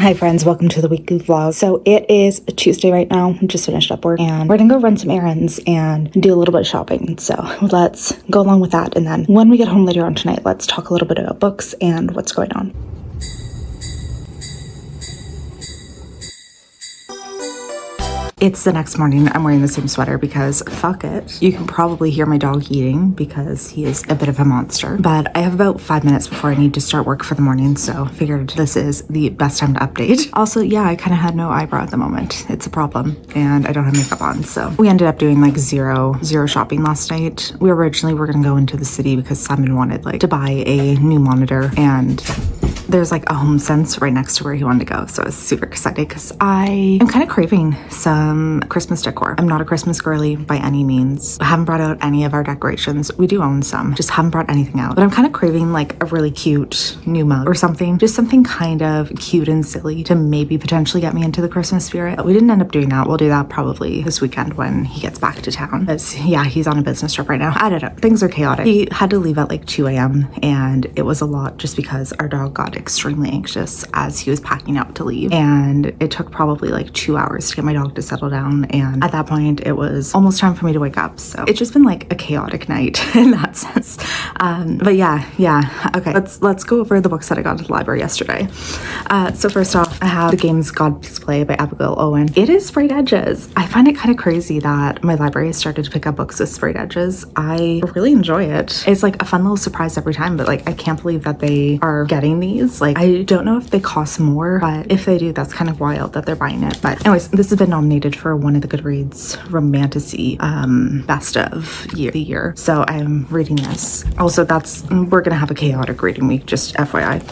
Hi friends, welcome to the weekly vlog. So it is a Tuesday right now. I just finished up work and we're gonna go run some errands and do a little bit of shopping. So let's go along with that. And then when we get home later on tonight, let's talk a little bit about books and what's going on. It's the next morning. I'm wearing the same sweater because fuck it. You can probably hear my dog eating because he is a bit of a monster. But I have about 5 minutes before I need to start work for the morning, so figured this is the best time to update. Also, yeah, I kind of had no eyebrow at the moment. It's a problem, and I don't have makeup on, so we ended up doing like zero shopping last night. We originally were gonna go into the city because Simon wanted like to buy a new monitor, and there's like a Home Sense right next to where he wanted to go. So I was super excited because I am kind of craving some Christmas decor. I'm not a Christmas girly by any means. I haven't brought out any of our decorations. We do own some, just haven't brought anything out. But I'm kind of craving like a really cute new mug or something. Just something kind of cute and silly to maybe potentially get me into the Christmas spirit. But we didn't end up doing that. We'll do that probably this weekend when he gets back to town. Because yeah, he's on a business trip right now. I don't know. Things are chaotic. He had to leave at like 2 a.m. and it was a lot just because our dog got extremely anxious as he was packing out to leave, and it took probably like 2 hours to get my dog to settle down, and at that point it was almost time for me to wake up. So it's just been like a chaotic night in that sense. But yeah, okay, let's go over the books that I got at the library yesterday. So first off, I have The Games God Display by Abigail Owen. It is sprayed edges. I find it kind of crazy that my library has started to pick up books with sprayed edges. I really enjoy it. It's like a fun little surprise every time, but like I can't believe that they are getting these. Like I don't know if they cost more, but if they do, that's kind of wild that they're buying it. But anyways, this has been nominated for one of the Goodreads romantasy best of the year. So I'm reading this. Also, we're gonna have a chaotic reading week, just FYI.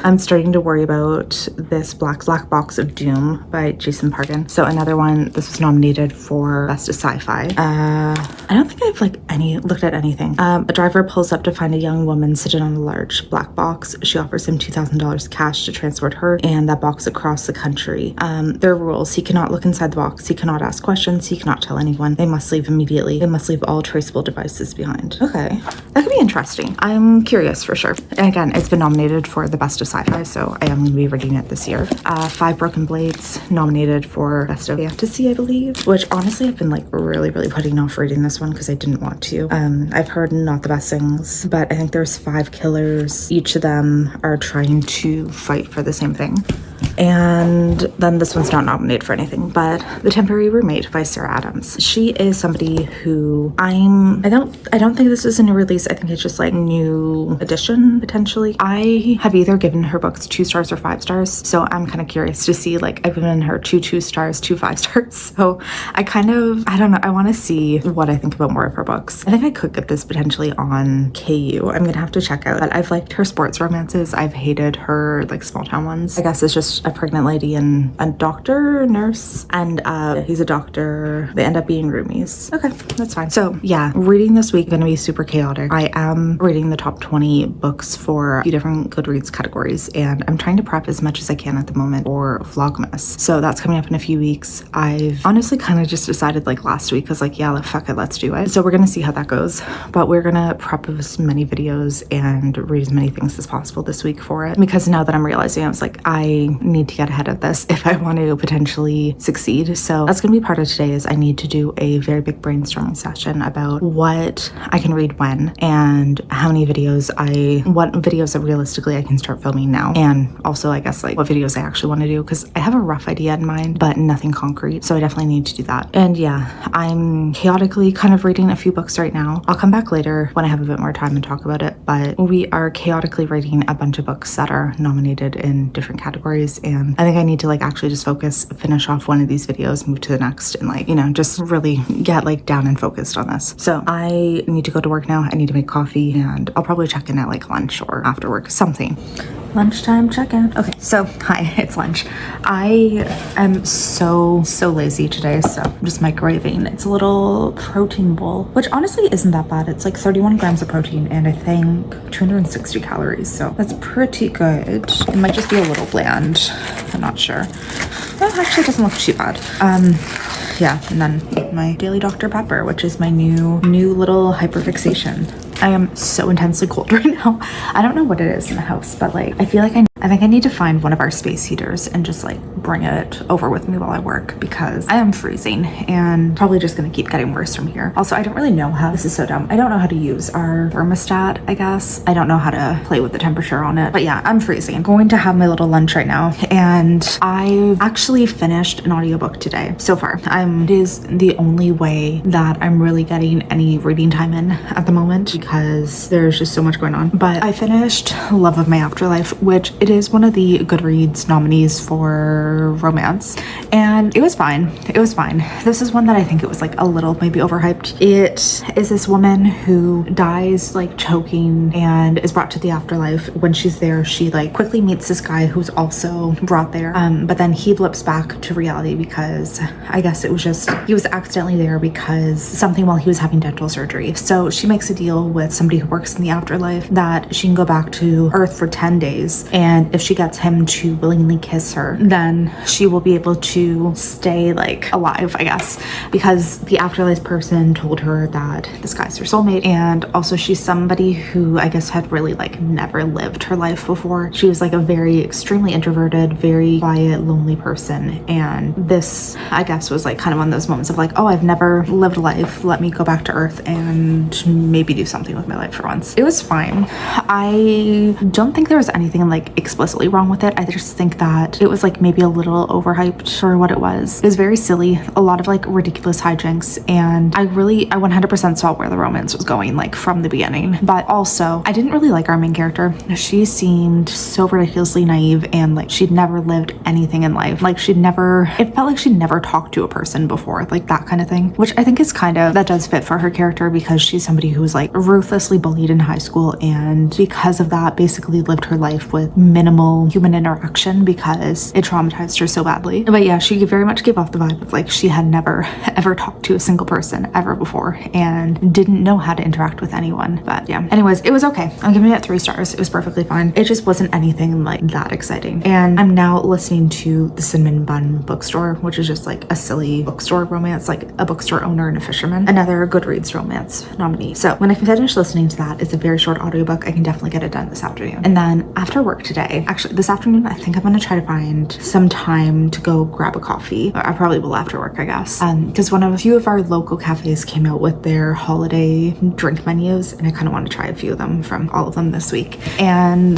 I'm starting to worry about this Black Box of Doom by Jason Pargin. So another one, this was nominated for best of sci-fi. I don't think I've like looked at anything. A driver pulls up to find a young woman sitting on a large black box. She offers him $2,000 cash to transport her and that box across the country. There are rules. He cannot look inside the box. He cannot ask questions. He cannot tell anyone. They must leave immediately. They must leave all traceable devices behind. Okay, that could be interesting. I'm curious for sure. And again, it's been nominated for the best of sci-fi, so I am going to be reading it this year. Five Broken Blades, nominated for best of fantasy, I believe, which honestly I've been like really putting off reading this one because I didn't want to. I've heard not the best things, but I think there's 5 killers. Each of them are trying to fight for the same thing. And then this one's not nominated for anything, but The Temporary Roommate by Sarah Adams. She is somebody who I don't think this is a new release. I think it's just like new edition potentially. I have either given her books 2 stars or 5 stars, so I'm kind of curious to see, like I've given her 2 stars, 2 5 stars. So I don't know, I want to see what I think about more of her books. I think I could get this potentially on KU. I'm gonna have to check out. But I've liked her sports romances. I've hated her like small town ones. I guess it's just a pregnant lady and a nurse, and he's a doctor. They end up being roomies. Okay, that's fine. So yeah, reading this week gonna be super chaotic. I am reading the top 20 books for a few different Goodreads categories, and I'm trying to prep as much as I can at the moment for vlogmas. So that's coming up in a few weeks. I've honestly kind of just decided like last week, cause like, yeah, fuck it, let's do it. So we're gonna see how that goes, but we're gonna prep as many videos and read as many things as possible this week for it, because now that I'm realizing, I was like, I need to get ahead of this if I want to potentially succeed. So that's gonna be part of today. Is I need to do a very big brainstorming session about what I can read when, and how many videos what videos that realistically I can start filming now, and also I guess like what videos I actually want to do, because I have a rough idea in mind but nothing concrete, so I definitely need to do that. And yeah, I'm chaotically kind of reading a few books right now. I'll come back later when I have a bit more time and talk about it, but we are chaotically reading a bunch of books that are nominated in different categories, and I think I need to like actually just finish off one of these videos, move to the next, and like, you know, just really get like down and focused on this. So I need to go to work now. I need to make coffee, and I'll probably check in at like lunch or after work, something. Lunchtime check-in. Okay, so hi, it's lunch. I am so lazy today, so I'm just microwaving. It's a little protein bowl, which honestly isn't that bad. It's like 31 grams of protein and I think 260 calories, so that's pretty good. It might just be a little bland, I'm not sure. Well, actually it doesn't look too bad. Yeah, and then my Daily Dr. Pepper, which is my new little hyperfixation. I am so intensely cold right now. I don't know what it is in the house, but like I feel like I I think I need to find one of our space heaters and just like bring it over with me while I work because I am freezing and probably just gonna keep getting worse from here. Also, I don't really know how, this is so dumb, I don't know how to use our thermostat, I guess. I don't know how to play with the temperature on it, but yeah, I'm freezing. I'm going to have my little lunch right now, and I've actually finished an audiobook today so far. It is the only way that I'm really getting any reading time in at the moment because there's just so much going on. But I finished Love of My Afterlife, which it is one of the Goodreads nominees for romance, and it was fine. It was fine. This is one that I think it was like a little maybe overhyped. It is this woman who dies like choking and is brought to the afterlife. When she's there, she like quickly meets this guy who's also brought there, but then he blips back to reality because I guess it was just he was accidentally there because something while he was having dental surgery. So she makes a deal with somebody who works in the afterlife that she can go back to Earth for 10 days, and if she gets him to willingly kiss her, then she will be able to stay like alive, I guess, because the afterlife person told her that this guy's her soulmate, and also she's somebody who I guess had really like never lived her life before. She was like a very extremely introverted, very quiet, lonely person, and this I guess was like kind of one of those moments of like, oh, I've never lived life, let me go back to Earth and maybe do something with my life for once. It was fine. I don't think there was anything like explicitly wrong with it. I just think that it was like maybe a little overhyped for what it was. It was very silly, a lot of like ridiculous hijinks, and I 100% saw where the romance was going like from the beginning. But also I didn't really like our main character. She seemed so ridiculously naive and like she'd never lived anything in life. Like it felt like she'd never talked to a person before, like that kind of thing, which I think is that does fit for her character because she's somebody who was like ruthlessly bullied in high school, and because of that basically lived her life with minimal human interaction because it traumatized her so badly. But yeah, she very much gave off the vibe of like she had never ever talked to a single person ever before and didn't know how to interact with anyone. But yeah, anyways, it was okay. I'm giving it 3 stars. It was perfectly fine. It just wasn't anything like that exciting. And I'm now listening to the Cinnamon Bun Bookstore, which is just like a silly bookstore romance, like a bookstore owner and a fisherman, another Goodreads romance nominee. So when I finish listening to that, it's a very short audiobook. I can definitely get it done this afternoon. And then after work today, actually this afternoon, I think I'm gonna try to find some time to go grab a coffee. I probably will after work, I guess, because a few of our local cafes came out with their holiday drink menus, and I kind of want to try a few of them from all of them this week. And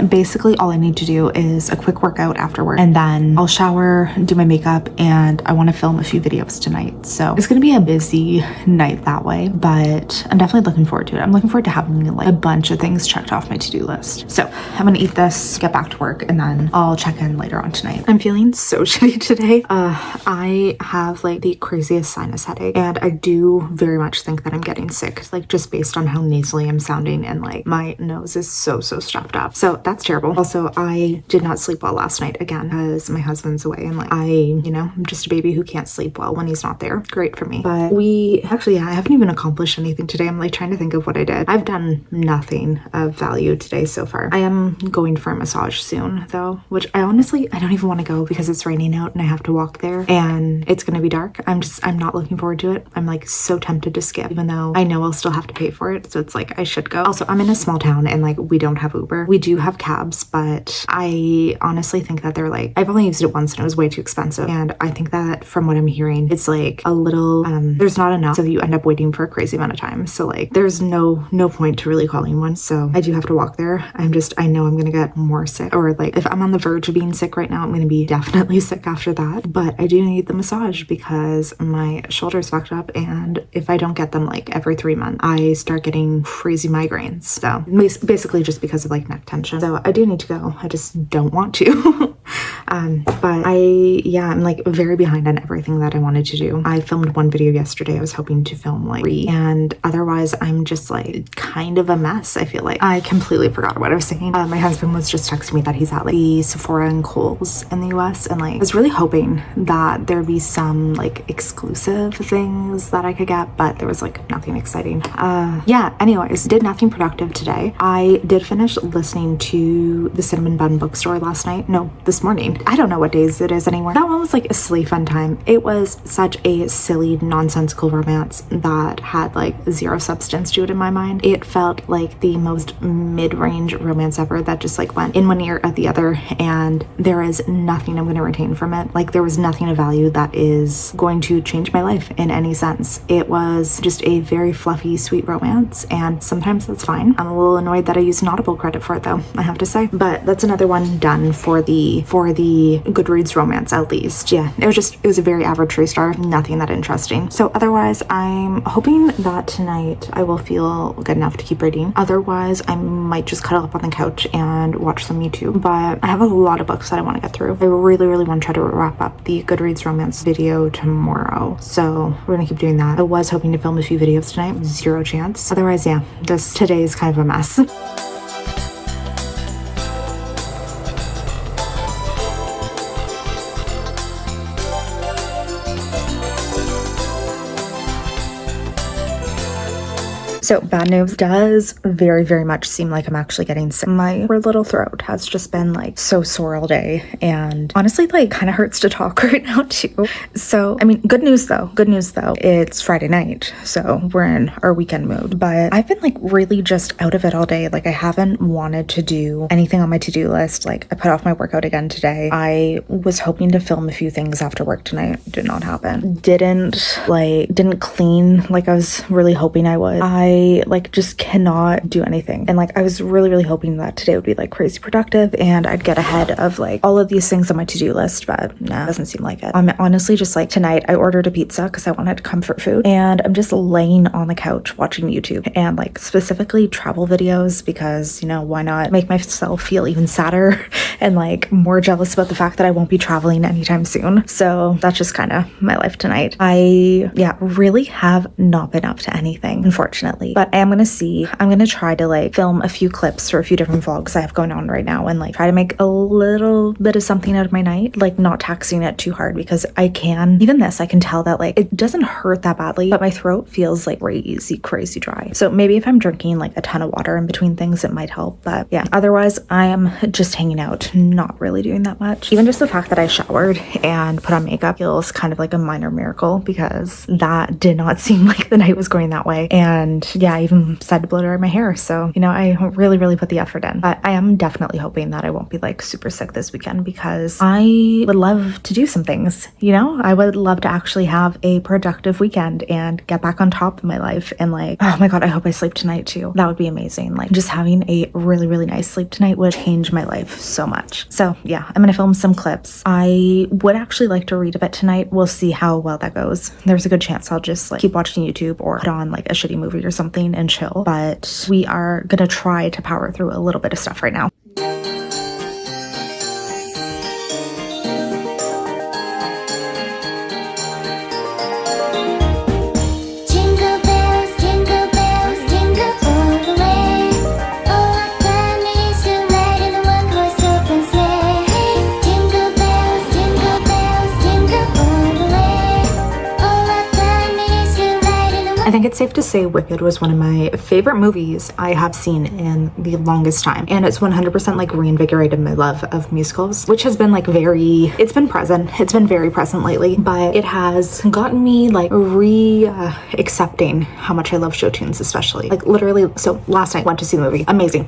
basically all I need to do is a quick workout after work, and then I'll shower, do my makeup, and I want to film a few videos tonight. So it's gonna be a busy night that way, but I'm definitely looking forward to it. I'm looking forward to having like a bunch of things checked off my to-do list. So I'm gonna eat this, get back to work, and then I'll check in later on tonight. I'm feeling so shitty today. I have like the craziest sinus headache, and I do very much think that I'm getting sick, like just based on how nasally I'm sounding, and like my nose is so stuffed up. So that's terrible. Also, I did not sleep well last night again because my husband's away, and like I'm just a baby who can't sleep well when he's not there. Great for me. But I haven't even accomplished anything today. I'm like trying to think of what I did. I've done nothing of value today so far. I am going for a massage soon though, which I don't even want to go because it's raining out and I have to walk there and it's gonna be dark. I'm not looking forward to it. I'm like so tempted to skip, even though I know I'll still have to pay for it. So it's like I should go. Also, I'm in a small town and like we don't have Uber. We do have cabs, but I honestly think that they're like, I've only used it once and it was way too expensive. And I think that from what I'm hearing, it's like a little, there's not enough. So you end up waiting for a crazy amount of time. So like there's no point to really calling one. So I do have to walk there. I know I'm going to get more sick, or like if I'm on the verge of being sick right now, I'm going to be definitely sick after that. But I do need the massage because my shoulder's fucked up. And if I don't get them like every 3 months, I start getting crazy migraines. So basically just because of like neck tension. So I do need to go. I just don't want to. But I'm like very behind on everything that I wanted to do. I filmed one video yesterday. I was hoping to film like 3, and otherwise I'm just like kind of a mess. I feel like I completely forgot what I was saying. My husband was just texting me that he's at like the Sephora and Kohl's in the US, and like I was really hoping that there'd be some like exclusive things that I could get, but there was like nothing exciting. Anyways, did nothing productive today. I did finish listening to the Cinnamon Bun Bookstore this morning. and I don't know what days it is anymore. That one was like a silly fun time. It was such a silly, nonsensical romance that had like zero substance to it in my mind. It felt like the most mid-range romance ever that just like went in one ear out the other, and there is nothing I'm going to retain from it. Like there was nothing of value that is going to change my life in any sense. It was just a very fluffy, sweet romance, and sometimes that's fine. I'm a little annoyed that I used an Audible credit for it though, I have to say. But that's another one done for the Goodreads romance at least. Yeah, it was a very average 3-star, nothing that interesting. So otherwise, I'm hoping that tonight I will feel good enough to keep reading. Otherwise, I might just cuddle up on the couch and watch some YouTube. But I have a lot of books that I want to get through. I really want to try to wrap up the Goodreads romance video tomorrow. So we're gonna keep doing that. I was hoping to film a few videos tonight, zero chance. Otherwise, yeah, today is kind of a mess. So bad news, does very much seem like I'm actually getting sick. My poor little throat has just been like so sore all day, and honestly like kind of hurts to talk right now too. So I mean, good news though, it's Friday night, so we're in our weekend mood. But I've been like really just out of it all day. Like I haven't wanted to do anything on my to-do list. Like I put off my workout again today. I was hoping to film a few things after work tonight. Did not happen. Didn't clean like I was really hoping I would. I like just cannot do anything, and like I was really hoping that today would be like crazy productive and I'd get ahead of like all of these things on my to-do list, but no, doesn't seem like it. I'm honestly just like, tonight I ordered a pizza because I wanted comfort food, and I'm just laying on the couch watching YouTube, and like specifically travel videos, because you know, why not make myself feel even sadder and like more jealous about the fact that I won't be traveling anytime soon. So that's just kind of my life tonight. I really have not been up to anything, unfortunately. But I'm gonna try to like film a few clips for a few different vlogs I have going on right now, and like try to make a little bit of something out of my night, like not taxing it too hard, because I can tell that like it doesn't hurt that badly, but my throat feels like crazy dry. So maybe if I'm drinking like a ton of water in between things, it might help. But yeah, otherwise I am just hanging out, not really doing that much. Even just the fact that I showered and put on makeup feels kind of like a minor miracle, because that did not seem like the night was going that way. And yeah, I even decided to blow dry my hair. So, you know, I really put the effort in. But I am definitely hoping that I won't be like super sick this weekend, because I would love to do some things, you know? I would love to actually have a productive weekend and get back on top of my life. And like, oh my God, I hope I sleep tonight too. That would be amazing. Like just having a really nice sleep tonight would change my life so much. So yeah, I'm gonna film some clips. I would actually like to read a bit tonight. We'll see how well that goes. There's a good chance I'll just like keep watching YouTube or put on like a shitty movie or something and chill, but we are gonna try to power through a little bit of stuff right now. I think it's safe to say Wicked was one of my favorite movies I have seen in the longest time. And it's 100% like reinvigorated my love of musicals, which has been like it's been very present lately, but it has gotten me like accepting how much I love show tunes, especially like literally. So last night went to see the movie. Amazing.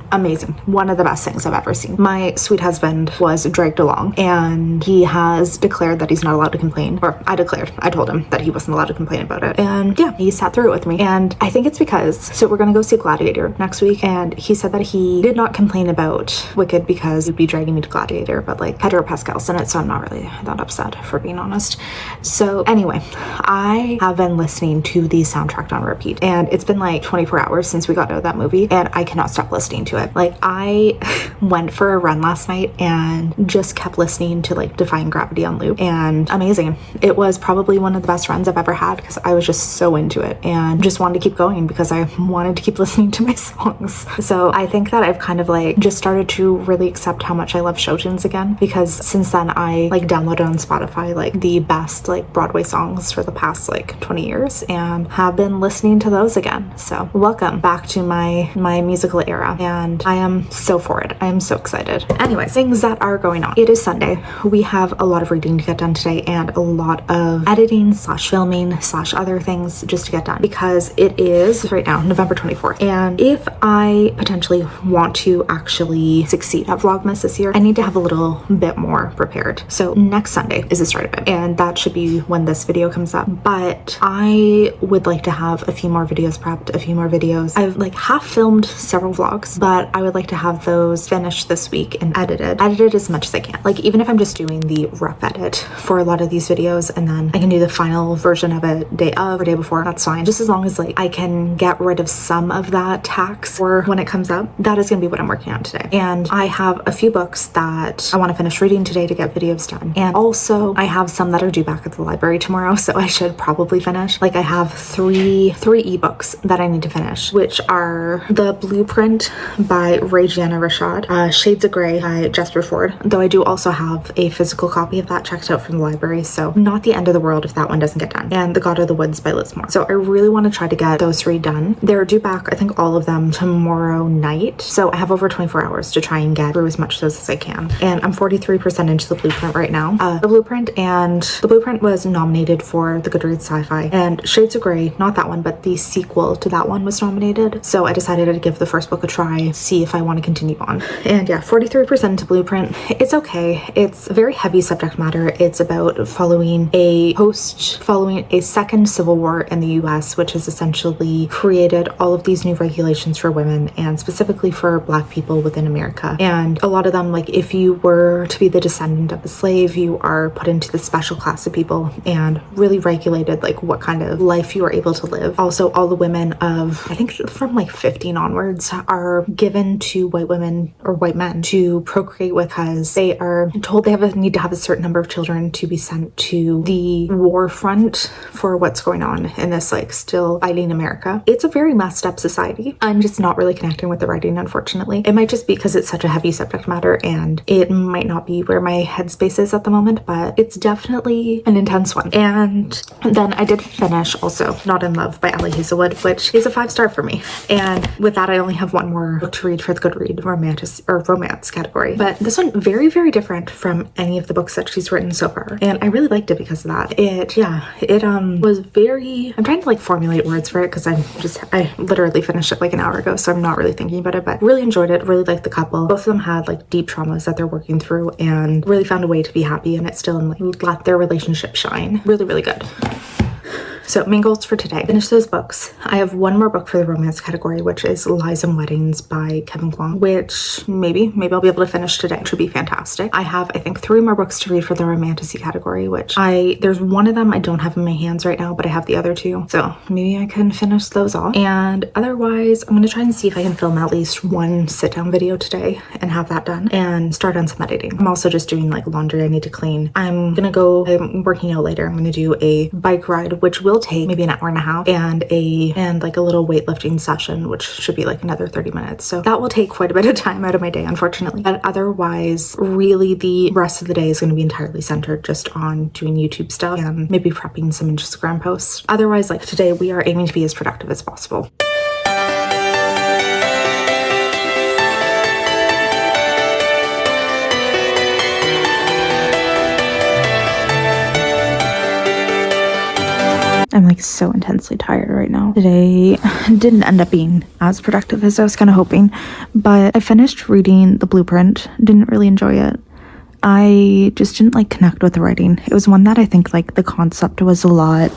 One of the best things I've ever seen. My sweet husband was dragged along, and he has declared that he's not allowed to complain, or I told him that he wasn't allowed to complain about it. And yeah, he sat through it with me. And I think it's because, so we're gonna go see Gladiator next week, and he said that he did not complain about Wicked because he'd be dragging me to Gladiator, but like Pedro Pascal's in it, so I'm not really that upset, for being honest. So anyway, I have been listening to the soundtrack on repeat, and it's been like 24 hours since we got out of that movie, and I cannot stop listening to it. Like I went for a run last night and just kept listening to like Defying Gravity on loop, and amazing. It was probably one of the best runs I've ever had, because I was just so into it. And and just wanted to keep going because I wanted to keep listening to my songs. So I think that I've kind of like just started to really accept how much I love showtunes again, because since then I like downloaded on Spotify like the best like Broadway songs for the past like 20 years and have been listening to those again. So welcome back to my musical era, and I am so for it. I am so excited. Anyways, things that are going on. It is Sunday. We have a lot of reading to get done today and a lot of editing slash filming slash other things just to get done, because it is right now November 24th. And if I potentially want to actually succeed at Vlogmas this year, I need to have a little bit more prepared. So next Sunday is the start of it, and that should be when this video comes up. But I would like to have a few more videos prepped, a few more videos. I've like half filmed several vlogs, but I would like to have those finished this week and edited as much as I can. Like even if I'm just doing the rough edit for a lot of these videos and then I can do the final version of it day of or day before, that's fine. Just as long as like I can get rid of some of that tax for when it comes up, that is gonna be what I'm working on today. And I have a few books that I want to finish reading today to get videos done. And also I have some that are due back at the library tomorrow, so I should probably finish. Like I have three ebooks that I need to finish, which are The Blueprint by Gianna Rashad, Shades of Grey by Jesper Ford, though I do also have a physical copy of that checked out from the library, so not the end of the world if that one doesn't get done, and The God of the Woods by Liz Moore. So I really want to try to get those three done. They're due back, I think all of them, tomorrow night, so I have over 24 hours to try and get through as much of those as I can. And I'm 43% into The Blueprint right now. The Blueprint was nominated for the Goodreads Sci-Fi, and Shades of Grey, not that one, but the sequel to that one was nominated. So I decided to give the first book a try, see if I want to continue on. And yeah, 43% to Blueprint. It's okay. It's a very heavy subject matter. It's about following a second civil war in the US, which has essentially created all of these new regulations for women and specifically for Black people within America. And a lot of them, like if you were to be the descendant of a slave, you are put into the special class of people and really regulated like what kind of life you are able to live. Also, all the women of, I think from like 15 onwards, are given to white women or white men to procreate with, because they are told they need to have a certain number of children to be sent to the war front for what's going on in this like still fighting America. It's a very messed up society. I'm just not really connecting with the writing, unfortunately. It might just be because it's such a heavy subject matter and it might not be where my headspace is at the moment, but it's definitely an intense one. And then I did finish also Not in Love by Ali Hazelwood, which is a 5-star for me. And with that, I only have one more book to read for the Goodreads romance category. But this one, very, very different from any of the books that she's written so far. And I really liked it because of that. It was very, I'm trying to like formulate words for it because I literally finished it like an hour ago, so I'm not really thinking about it, but really enjoyed it, really liked the couple. Both of them had like deep traumas that they're working through and really found a way to be happy in it still and like let their relationship shine. Really, really good. So main goals for today, finish those books. I have one more book for the romance category, which is Lies and Weddings by Kevin Kwan, which maybe I'll be able to finish today, which would be fantastic. I have, I think, 3 more books to read for the romantasy category, which there's one of them I don't have in my hands right now, but I have the other 2. So maybe I can finish those off. And otherwise, I'm going to try and see if I can film at least one sit down video today and have that done and start on some editing. I'm also just doing like laundry I need to clean. I'm working out later. I'm going to do a bike ride, which will take maybe an hour and a half, and like a little weightlifting session, which should be like another 30 minutes. So that will take quite a bit of time out of my day, unfortunately. But otherwise, really the rest of the day is going to be entirely centered just on doing YouTube stuff and maybe prepping some Instagram posts. Otherwise, like today, we are aiming to be as productive as possible. I'm like so intensely tired right now. Today didn't end up being as productive as I was kind of hoping, but I finished reading The Blueprint. Didn't really enjoy it. I just didn't like connect with the writing. It was one that I think like the concept was a lot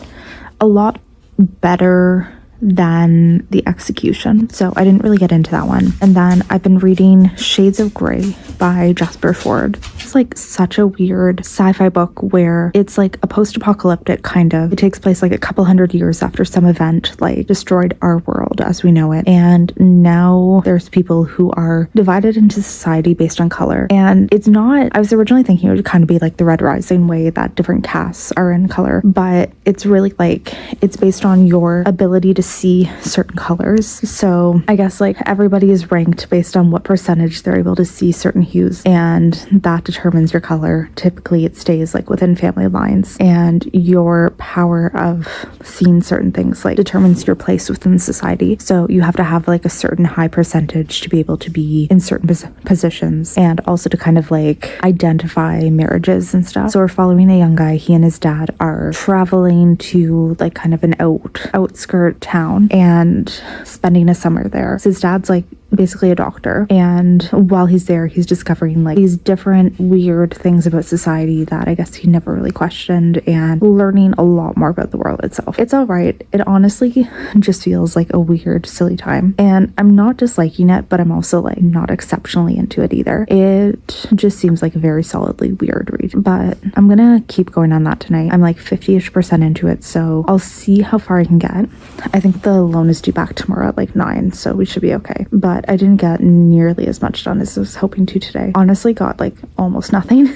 better than The Execution, so I didn't really get into that one. And then I've been reading Shades of Grey by Jasper Fforde. It's like such a weird sci-fi book where it's like a post-apocalyptic kind of. It takes place like a couple hundred years after some event like destroyed our world as we know it. And now there's people who are divided into society based on color. And it's not, I was originally thinking it would kind of be like the Red Rising way that different castes are in color, but it's really like, it's based on your ability to see certain colors. So I guess like everybody is ranked based on what percentage they're able to see certain hues, and that determines your color. Typically it stays like within family lines, and your power of seeing certain things like determines your place within society. So you have to have like a certain high percentage to be able to be in certain positions, and also to kind of like identify marriages and stuff. So we're following a young guy. He and his dad are traveling to like kind of an outskirt town and spending a summer there. So his dad's like basically a doctor, and while he's there he's discovering like these different weird things about society that I guess he never really questioned, and learning a lot more about the world itself. It's all right. It honestly just feels like a weird silly time, and I'm not disliking it, but I'm also like not exceptionally into it either. It just seems like a very solidly weird read, but I'm gonna keep going on that tonight. I'm like 50-ish% into it, so I'll see how far I can get. I think the loan is due back tomorrow at like 9, so we should be okay. But I didn't get nearly as much done as I was hoping to today. Honestly got like almost nothing,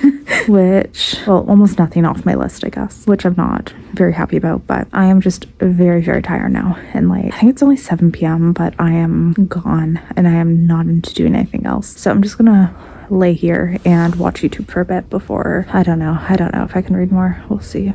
almost nothing off my list, I guess, which I'm not very happy about, but I am just very, very tired now. And like, I think it's only 7 p.m, but I am gone and I am not into doing anything else. So I'm just gonna lay here and watch YouTube for a bit before, I don't know if I can read more. We'll see.